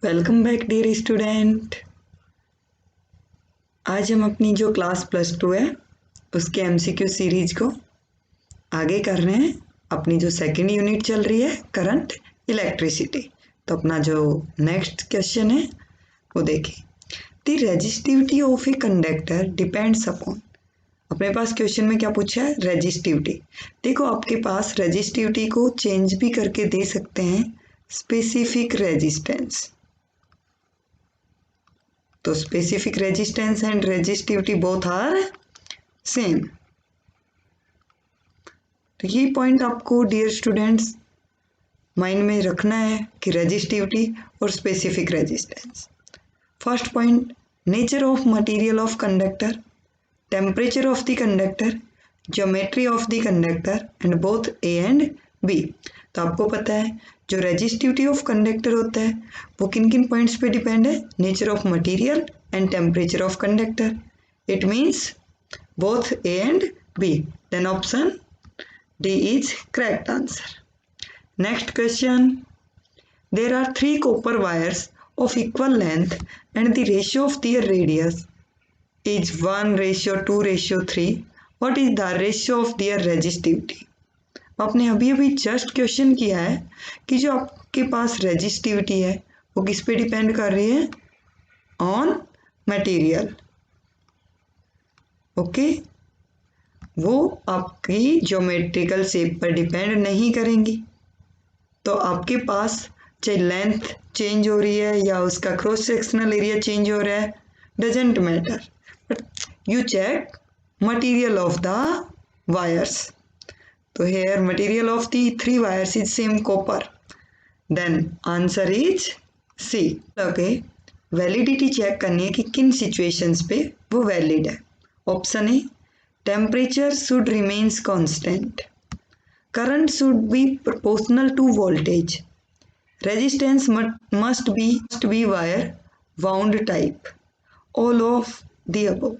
Welcome back dear student. आज हम अपनी जो क्लास +2 है उसके एमसीक्यू सीरीज को आगे कर रहे हैं। अपनी जो सेकंड यूनिट चल रही है करंट इलेक्ट्रिसिटी, तो अपना जो नेक्स्ट क्वेश्चन है वो देखिए। The resistivity of a conductor depends upon. अपने पास क्वेश्चन में क्या पूछा है? रेजिस्टिविटी। देखो आपके पास रेजिस्टिविटी को चेंज भी करके दे सकते हैं स्पेसिफिक रेजिस्टेंस। तो specific resistance and resistivity both are same. तो ये पॉइंट आपको डियर स्टूडेंट्स माइंड में रखना है कि रेजिस्टिविटी और specific resistance. First point, nature of material of conductor, temperature of the conductor, geometry of the conductor and both A and B. तो आपको पता है जो रेजिस्टिविटी ऑफ कंडक्टर होता है वो किन किन पॉइंट्स पे डिपेंड है? Nature of material and temperature of conductor. It means both A and B. Then option D is correct answer. Next question, there are 3 copper wires of equal length and the ratio of their radius is 1:2:3. What is the ratio of their resistivity? आपने अभी अभी just question किया है कि जो आपके पास resistivity है वो किस पे डिपेंड कर रही है? On material. ओके, वो आपकी ज्योमेट्रिकल शेप पर डिपेंड नहीं करेंगी। तो आपके पास चाहे लेंथ चेंज हो रही है या उसका क्रॉस सेक्शनल एरिया चेंज हो रहा है, doesn't matter, but you check material of the wires. तो here material of the 3 wires is same copper. Then answer is C. Okay, validity check करनी है कि किन सिचुएशंस पे वो वैलिड है। Option A, temperature should remains constant, current should be proportional to voltage, resistance must be wire wound type, all of the above.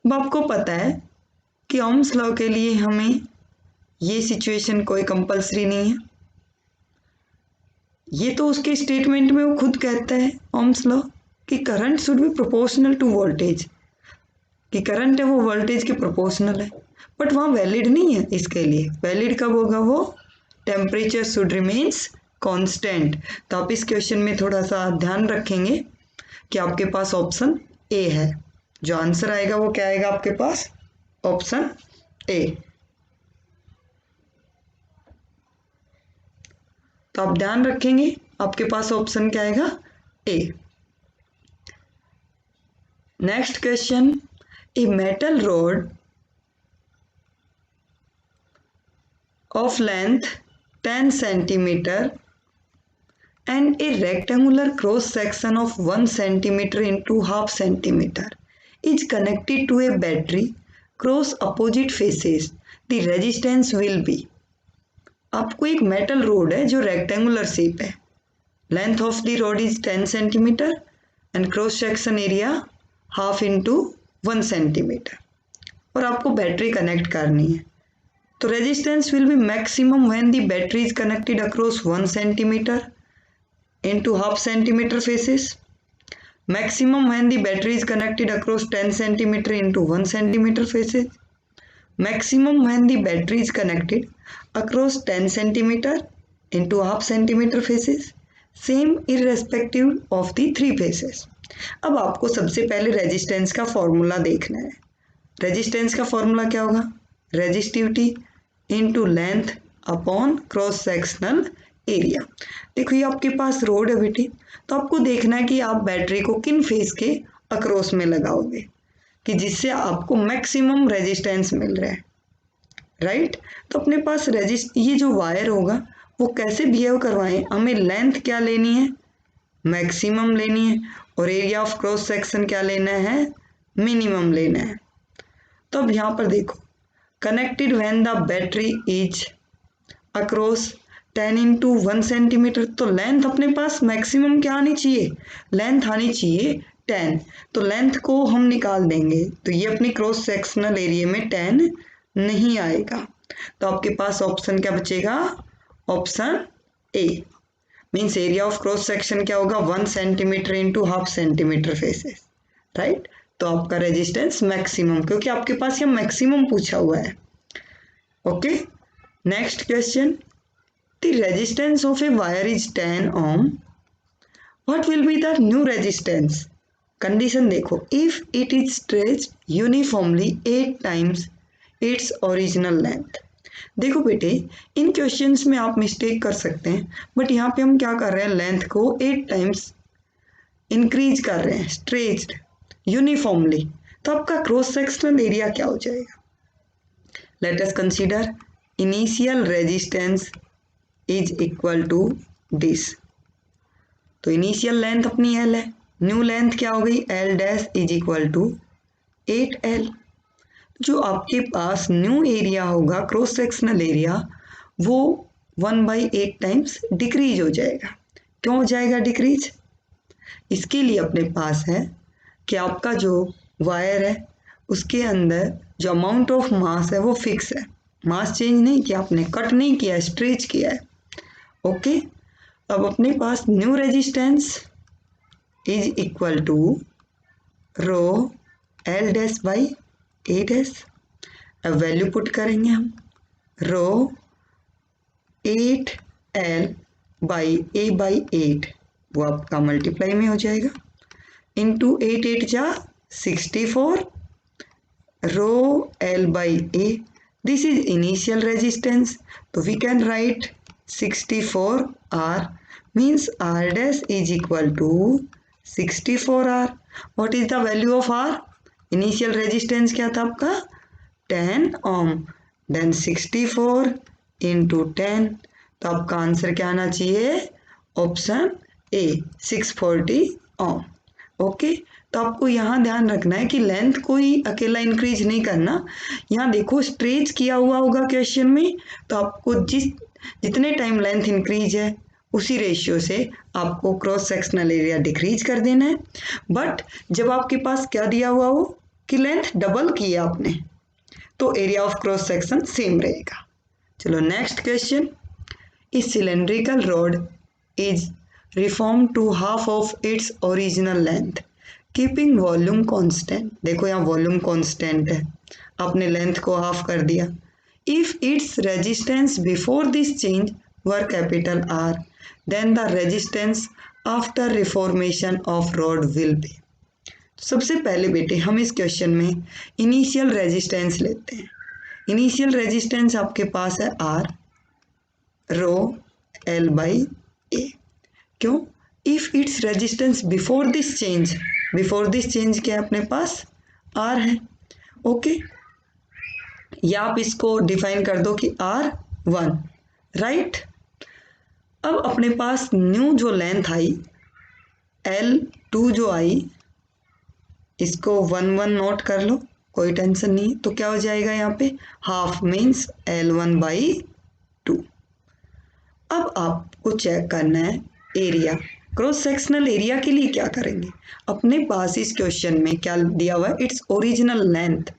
अब आपको पता है कि ओम्स लॉ के लिए हमें ये सिचुएशन कोई कंपलसरी नहीं है। ये तो उसके स्टेटमेंट में वो खुद कहता है ओम्स लॉ कि current should be proportional to voltage, कि करंट है वो वोल्टेज के प्रोपोर्शनल है, बट वहाँ वैलिड नहीं है। इसके लिए वैलिड कब होगा? वो टेम्परेचर शुड रिमेन्स कांस्टेंट। तो आप इस क्वेश्चन में थोड़ा सा ध्यान रखेंगे कि आपके पास ऑप्शन ए है। जो आंसर आएगा वो क्या आएगा आपके पास? Option A. तो आप ध्यान रखेंगे आपके पास ऑप्शन क्या आएगा? A. Next question, a metal rod of length 10 centimetre and a rectangular cross section of 1 centimeter into half centimeter is connected to a battery cross opposite faces. The resistance will be। आपको एक metal road है जो rectangular shape है, length of the road is 10 centimetre and cross section area half into 1 centimetre, और आपको battery connect करनी है। तो resistance will be maximum when the battery is connected across 1 centimetre into half centimeter faces, maximum when the battery is connected across 10 centimeter into 1 centimeter faces, maximum when the battery is connected across 10 centimeter into half centimeter faces, same irrespective of the 3 faces। अब आपको सबसे पहले resistance का formula देखना है। Resistance का formula क्या होगा? Resistivity into length upon cross sectional area. देखो ये आपके पास रोड है बेटी, तो आपको देखना है कि आप बैटरी को किन फेस के अक्रॉस में लगाओगे कि जिससे आपको मैक्सिमम रेजिस्टेंस मिल रहा है, राइट। तो अपने पास ये जो वायर होगा वो कैसे बिहेव करवाएं? हमें लेंथ क्या लेनी है? मैक्सिमम लेनी है, और एरिया ऑफ क्रॉस सेक्शन क्या लेना है? मिनिमम लेना है। तो अब यहाँ पर देखो, connected when the battery is across 10 into 1 centimetre, तो लेंथ अपने पास मैक्सिमम क्या आनी चाहिए? लेंथ आनी चाहिए 10। तो लेंथ को हम निकाल देंगे, तो ये अपनी क्रॉस सेक्शनल एरिया में 10 नहीं आएगा। तो आपके पास ऑप्शन क्या बचेगा? Option A. Means area of cross section क्या होगा 1 centimetre into half centimetre faces, right. तो आपका रेजिस्टेंस मैक्सिमम, क्योंकि आपके पास यहाँ मैक्सिमम पूछा हुआ है। Okay, next question, the resistance of a wire is 10 ohm, what will be the new resistance. Condition देखो, if it is stretched uniformly 8 times its original length. देखो बेटे, इन क्वेश्चंस में आप मिस्टेक कर सकते हैं, बट यहाँ पे हम क्या कर रहे हैं, लेंथ को 8 times इंक्रीज कर रहे हैं, स्ट्रेच्ड यूनिफॉर्मली। तो आपका क्रॉस सेक्शनल एरिया क्या हो जाएगा। Let us consider initial resistance is equal to this. तो इनिशियल लेंथ अपनी L है, न्यू लेंथ क्या हो गई, L dash is equal to 8L। जो आपके पास न्यू एरिया होगा क्रॉस सेक्शनल एरिया, वो 1/8 times डिक्रीज हो जाएगा। क्यों हो जाएगा डिक्रीज, इसके लिए अपने पास है कि आपका जो वायर है उसके अंदर जो अमाउंट ऑफ मास है वो फिक्स है, मास चेंज नहीं किया आपने, कट नहीं किया, स्ट्रेच किया है। ओके, अब अपने पास new resistance is equal to rho L dash by 8S। अब वैल्यू पुट करेंगे हम, रो 8L बाई A बाई 8, वो आपका मल्टीप्लाई में हो जाएगा, इंटू 8 8 जा 64, rho L by A, this is initial resistance. तो we can write 64R means R dash is equal to 64R. What is the value of R? Initial resistance क्या था आपका 10 ohm, then 64 into 10, तो आपका answer क्या आना चाहिए, option A 640 ohm। Okay, तो आपको यहाँ ध्यान रखना है कि लेंथ को ही अकेला इंक्रीज नहीं करना। यहाँ देखो स्ट्रेच किया हुआ होगा क्वेश्चन में, तो आपको जितने टाइम लेंथ इंक्रीज है उसी रेशियो से आपको क्रॉस सेक्शनल एरिया डिक्रीज कर देना है। बट जब आपके पास क्या दिया हुआ हो कि लेंथ डबल की है आपने, तो area of cross section same रहेगा। चलो नेक्स्ट क्वेश्चन, इस cylindrical rod is reform to half of its original length keeping volume constant. देखो यहाँ वॉल्यूम कांस्टेंट है, आपने लेंथ को हाफ कर दिया। If its resistance before this change were capital R, then the resistance after reformation of rod will be। सबसे पहले बेटे हम इस क्वेश्चन में इनिशियल रेजिस्टेंस लेते हैं। इनिशियल रेजिस्टेंस आपके पास है R, rho L by A। क्यों, if its resistance before this change, before this change क्या अपने पास R है। ओके, या आप इसको डिफाइन कर दो कि R1, राइट। अब अपने पास न्यू जो लेंथ आई L2 जो आई, इसको 1 1 नोट कर लो, कोई टेंशन नहीं। तो क्या हो जाएगा यहाँ पे हाफ मीन्स L1 बाई 2। अब आपको चेक करना है एरिया, क्रॉस सेक्शनल एरिया के लिए क्या करेंगे, अपने पास इस क्वेश्चन में क्या दिया हुआ है, इट्स ओरिजिनल लेंथ।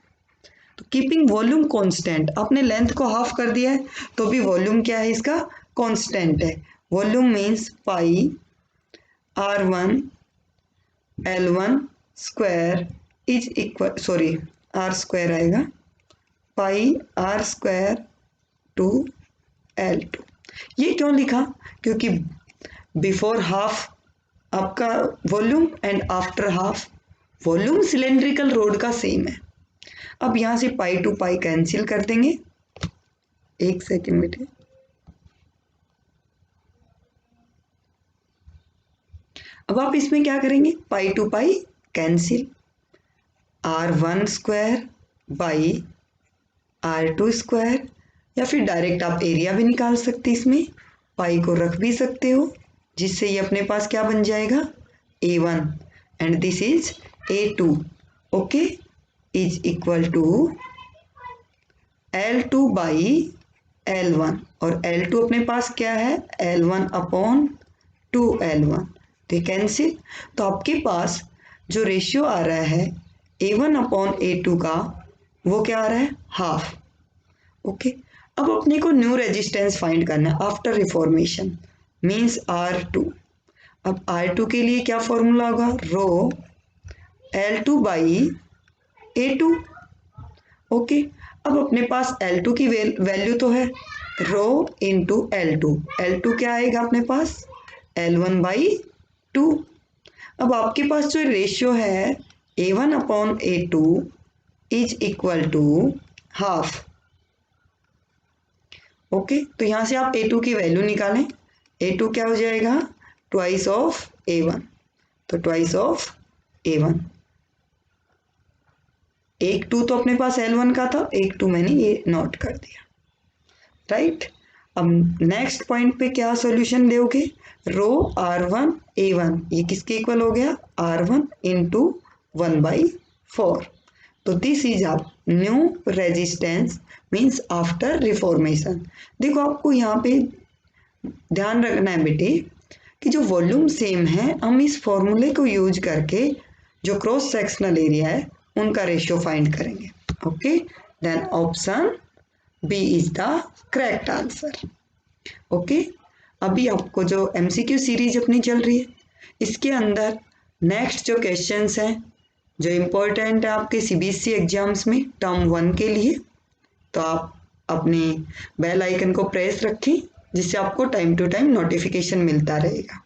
तो कीपिंग वॉल्यूम कांस्टेंट, आपने लेंथ को हाफ कर दिया है तो भी वॉल्यूम क्या है इसका कांस्टेंट है। Volume means pi R1 L1 square is equal, sorry R square आएगा, पाई R स्क्वायर टू L2। ये क्यों लिखा, क्योंकि बिफोर हाफ आपका volume and after half volume cylindrical road का सेम है। अब यहाँ से पाई टू पाई कैंसिल कर देंगे, एक सेकेंड बेटे। अब आप इसमें क्या करेंगे, pi to pi cancel, R1 square by R2 square, या फिर डायरेक्ट आप एरिया भी निकाल सकते, इसमें पाई को रख भी सकते हो, जिससे ये अपने पास क्या बन जाएगा A1 and this is A2। Okay, is equal to L2 by L1, और L2 अपने पास क्या है L1 अपॉन 2L1, तो कैंसिल। तो आपके पास जो रेशियो आ रहा है A1 अपॉन A2 का, वो क्या आ रहा है हाफ। ओके, अब अपने को न्यू रेजिस्टेंस फाइंड करना है आफ्टर रिफॉर्मेशन। Means R2। अब R2 के लिए क्या फॉर्मूला होगा, रो L2 बाई A2। ओके, अब अपने पास L2 की वैल्यू तो है, रो इंटू L2, L2 क्या आएगा अपने पास, L1 बाई 2। अब आपके पास जो रेशियो है A1 upon A2 is equal to half. Okay, तो यहां से आप A2 की वैल्यू निकालें, A2 क्या हो जाएगा, ट्वाइस ऑफ A1, तो ट्वाइस ऑफ A1। एक 2 तो अपने पास L1 का था, एक 2 मैंने ये नोट कर दिया, राइट। अब नेक्स्ट पॉइंट पे क्या सॉल्यूशन दोगे, रो R1 A1 ये किसके इक्वल हो गया, R1 इंटू 1/4। तो this is a new resistance means after reformation. देखो आपको यहाँ पे ध्यान रखना है बेटे कि जो वॉल्यूम सेम है, हम इस फॉर्मूले को यूज करके जो क्रॉस सेक्शनल एरिया है उनका रेशियो फाइंड करेंगे। Okay, then option B is the correct answer. Okay, अभी आपको जो MCQ सीरीज अपनी चल रही है इसके अंदर नेक्स्ट जो क्वेश्चंस हैं जो इम्पोर्टेंट है आपके CBSE एग्जाम्स में टर्म 1 के लिए, तो आप अपने बेल आइकन को प्रेस रखें जिससे आपको टाइम टू टाइम नोटिफिकेशन मिलता रहेगा।